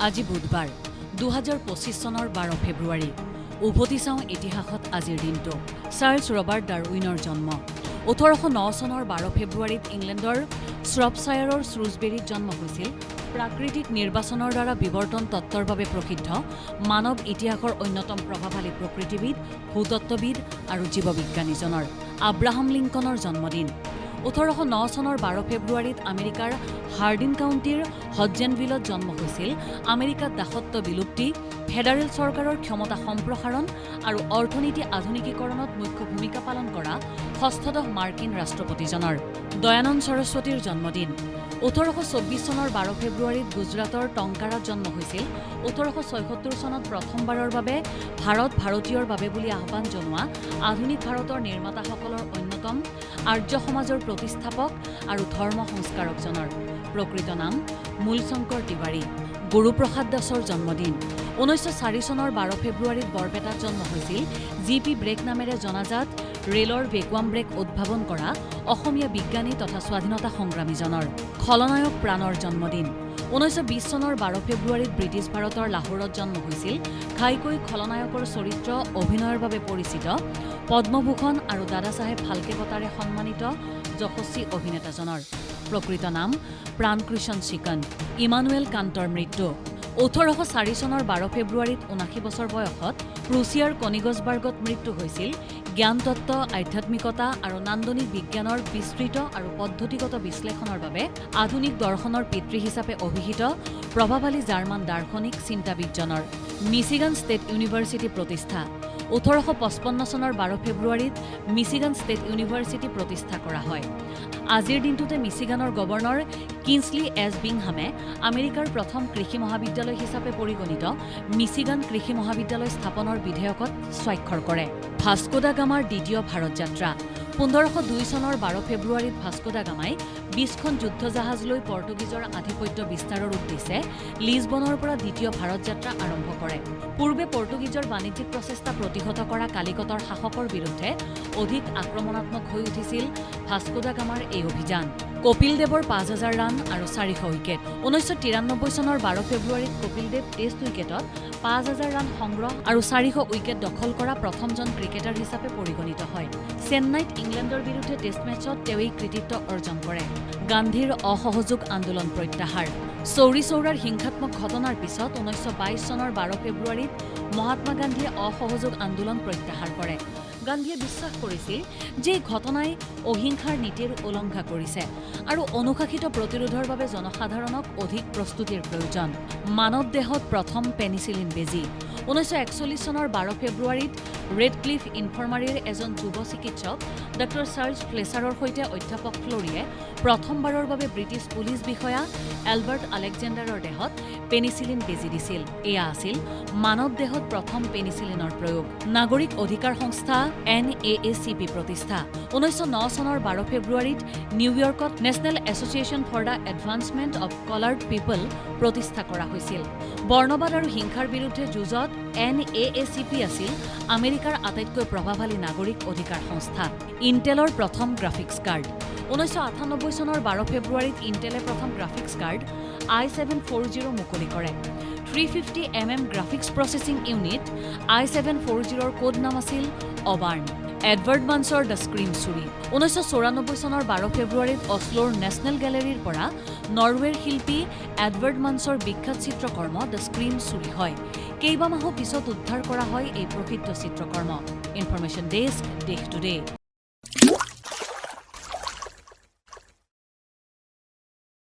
আজি বুধবাৰ ২০২৫ চনৰ ১২ ফেব্ৰুৱাৰী উভতি চাওঁ ইতিহাসত আজিৰ দিনটো চাৰ্লছ ৰবাৰ্ট ডাৰউইনৰ জন্ম ১৮০৯ চনৰ ১২ ফেব্ৰুৱাৰীত ইংলেণ্ডৰ শ্ৰপশ্বায়াৰৰ শ্ৰুজবেৰীত জন্ম হৈছিল প্ৰাকৃতিক নিৰ্বাচনৰ দ্বাৰা বিৱৰ্তন তত্ত্বৰ বাবে প্ৰসিদ্ধ মানৱ ইতিহাসৰ অন্যতম প্ৰভাৱশালী প্ৰকৃতিবিদ ভূতত্ত্ববিদ আৰু জীৱবিজ্ঞানীজনৰ আব্ৰাহাম লিংকনৰ জন্মদিন ১৮০৯ চনৰ ১২ ফেব্ৰুৱাৰীত আমেৰিকাৰ হাৰ্ডিন কাউণ্টিৰ হডজেনভিলত জন্ম হৈছিল আমেৰিকাত দাসত্ব বিলুপ্তি ফেডাৰেল চৰকাৰৰ ক্ষমতা সম্প্ৰসাৰণ আৰু অৰ্থনীতি আধুনিকীকৰণত মুখ্য ভূমিকা পালন কৰা ষষ্ঠদশ মাৰ্কিন ৰাষ্ট্ৰপতিজনৰ দয়ানন্দ সৰস্বতীৰ জন্মদিন ১৮২৪ চনৰ ১২ ফেব্ৰুৱাৰীত গুজৰাটৰ টংকাৰাত জন্ম হৈছিল ১৮৭৬ চনত প্ৰথমবাৰৰ বাবে ভাৰতীয়ৰ বাবে বুলি আহ্বান জনোৱা আধুনিক ভাৰতৰ নিৰ্মাতাসকলৰ অন্যতম আৰ্য সমাজৰ প্ৰতিষ্ঠাপক আৰু ধৰ্ম সংস্কাৰকজনৰ প্ৰকৃত নাম মূলশংকৰ তিৱাৰী গুৰুপ্ৰসাদ দাসৰ জন্মদিন ১৯০৪ চনৰ ১২ ফেব্ৰুৱাৰীত বৰপেটাত জন্ম হৈছিল জি.পি. ব্ৰেক নামেৰে জনাজাত ৰেলৰ ভেকুৱাম ব্ৰেক উদ্ভাৱন কৰা অসমীয়া বিজ্ঞানী তথা স্বাধীনতা সংগ্ৰামীজনৰ খলনায়ক প্ৰাণৰ জন্মদিন ১৯২০ চনৰ ১২ ফেব্ৰুৱাৰীত ব্ৰিটিছ ভাৰতৰ লাহোৰত জন্ম হৈছিল ঘাইকৈ খলনায়কৰ চৰিত্ৰ অভিনয়ৰ বাবে পৰিচিত পদ্মভূষণ আৰু দাদাচাহেব ফাল্কে বঁটাৰে সন্মানিত যশস্বী অভিনেতাজনৰ প্ৰকৃত নাম প্ৰাণকৃষ্ণ চিকন ইমানুৱেল কান্তৰ মৃত্যু ১৮০৪ চনৰ ১২ ফেব্ৰুৱাৰীত ৭৯ বছৰ বয়সত প্ৰুছিয়াৰ কনিগছবাৰ্গত মৃত্যু হৈছিল জ্ঞানতত্ত্ব আধ্যাত্মিকতা আৰু নান্দনিক বিজ্ঞানৰ বিস্তৃত আৰু পদ্ধতিগত বিশ্লেষণৰ বাবে আধুনিক দৰ্শনৰ পিতৃ হিচাপে অভিহিত প্ৰভাৱশালী জাৰ্মান দাৰ্শনিক চিন্তাবিদজনৰ মিচিগান ষ্টেট ইউনিভাৰ্চিটি প্ৰতিষ্ঠা ১৮৫৫ চনৰ ১২ ফেব্ৰুৱাৰীত মিচিগান ষ্টেট ইউনিভাৰ্চিটি প্ৰতিষ্ঠা কৰা হয় আজিৰ দিনটোতে মিচিগানৰ গভৰ্ণৰ কিনছলি এছ বিংহামে আমেৰিকাৰ প্ৰথম কৃষি মহাবিদ্যালয় হিচাপে পৰিগণিত মিচিগান কৃষি মহাবিদ্যালয় স্থাপনৰ বিধেয়কত স্বাক্ষৰ কৰে ভাস্কো দা গামাৰ দ্বিতীয় ভাৰত যাত্ৰা ১৫০২ চনৰ ১২ ফেব্ৰুৱাৰীত ভাস্কো দা গামাই ২০খন যুদ্ধজাহাজ লৈ পৰ্তুগীজৰ আধিপত্য বিস্তাৰৰ উদ্দেশ্যে লিছবনৰ পৰা দ্বিতীয় ভাৰত যাত্ৰা আৰম্ভ কৰে পূৰ্বে পৰ্তুগীজৰ বাণিজ্যিক প্ৰচেষ্টা প্ৰতিহত কৰা কালিকটৰ শাসকৰ বিৰুদ্ধে অধিক আক্ৰমণাত্মক হৈ উঠিছিল ভাস্কো দা গামাৰ এই অভিযান কপিল দেৱৰ ৫,০০০ ৰান আৰু ৪০০ উইকেট ১৯৯৩ চনৰ ১২ ফেব্ৰুৱাৰীত কপিল দেৱ টেষ্ট উইকেটত ৫,০০০ ৰান সংগ্ৰহ আৰু ৪০০ উইকেট দখল কৰা প্ৰথমজন ক্ৰিকেটাৰ হিচাপে পৰিগণিত হয় চেন্নাইত ইংলেণ্ডৰ বিৰুদ্ধে টেষ্ট মেচত তেওঁ এই কৃতিত্ব অৰ্জন কৰে গান্ধীৰ অসহযোগ আন্দোলন প্ৰত্যাহাৰ চৌৰি চৌৰাৰ হিংসাত্মক ঘটনাৰ পিছত ১৯২২ চনৰ ১২ ফেব্ৰুৱাৰীত মহাত্মা গান্ধীয়ে অসহযোগ আন্দোলন প্ৰত্যাহাৰ কৰে গান্ধীয়ে বিশ্বাস কৰিছিল যে এই ঘটনাই অহিংসাৰ নীতিৰ উলংঘা কৰিছে আৰু অনুশাসিত প্ৰতিৰোধৰ বাবে জনসাধাৰণক অধিক প্ৰস্তুতিৰ প্ৰয়োজন মানৱ দেহত প্ৰথম পেনিচিলিন বেজী ১৯৪১ চনৰ ১২ ফেব্ৰুৱাৰীত ৰেডক্লিফ ইনফাৰ্মাৰীৰ এজন যুৱ চিকিৎসক ড চাৰ্লছ ফ্লেচাৰৰ সৈতে অধ্যাপক ফ্ল'ৰিয়ে প্ৰথমবাৰৰ বাবে ব্ৰিটিছ পুলিচ বিষয়া এলবাৰ্ট আলেকজেণ্ডাৰৰ দেহত পেনিচিলিন বেজী দিছিল এয়া আছিল মানৱ দেহত প্ৰথম পেনিচিলিনৰ প্ৰয়োগ নাগৰিক অধিকাৰ সংস্থা NAACP প্ৰতিষ্ঠা ১৯০৯ চনৰ ১২ ফেব্ৰুৱাৰীত নিউয়ৰ্কত national association for the advancement of coloured people প্ৰতিষ্ঠা কৰা হৈছিল বৰ্ণবাদ আৰু হিংসাৰ বিৰুদ্ধে যুঁজত NAACP আছিল আমেৰিকাৰ আটাইতকৈ প্ৰভাৱশালী নাগৰিক অধিকাৰ সংস্থা ইণ্টেলৰ প্ৰথম গ্ৰাফিক্স কাৰ্ড ১৯৯৮ চনৰ ১২ ফেব্ৰুৱাৰীত ইণ্টেলে প্ৰথম গ্ৰাফিক্স কাৰ্ড i740 মুকলি কৰে 350mm গ্ৰাফিক্স প্ৰচেছিং ইউনিট i740ৰ কোড নাম আছিল অবাৰ্ণ এডৱাৰ্ড বান্সৰ দ্য স্ক্ৰীম চুৰি ১৯৯৪ চনৰ ১২ ফেব্ৰুৱাৰীত অছলোৰ নেশ্যনেল গেলেৰীৰ পৰা নৰৱেৰ শিল্পী এডৱাৰ্ড বান্সৰ বিখ্যাত চিত্ৰকৰ্ম দ্য স্ক্ৰীম চুৰি হয় কেইবামাহো পিছত উদ্ধাৰ কৰা হয় এই প্ৰসিদ্ধ চিত্ৰকৰ্ম ইনফৰমেশ্যন ডেস্ক দেশ টুডে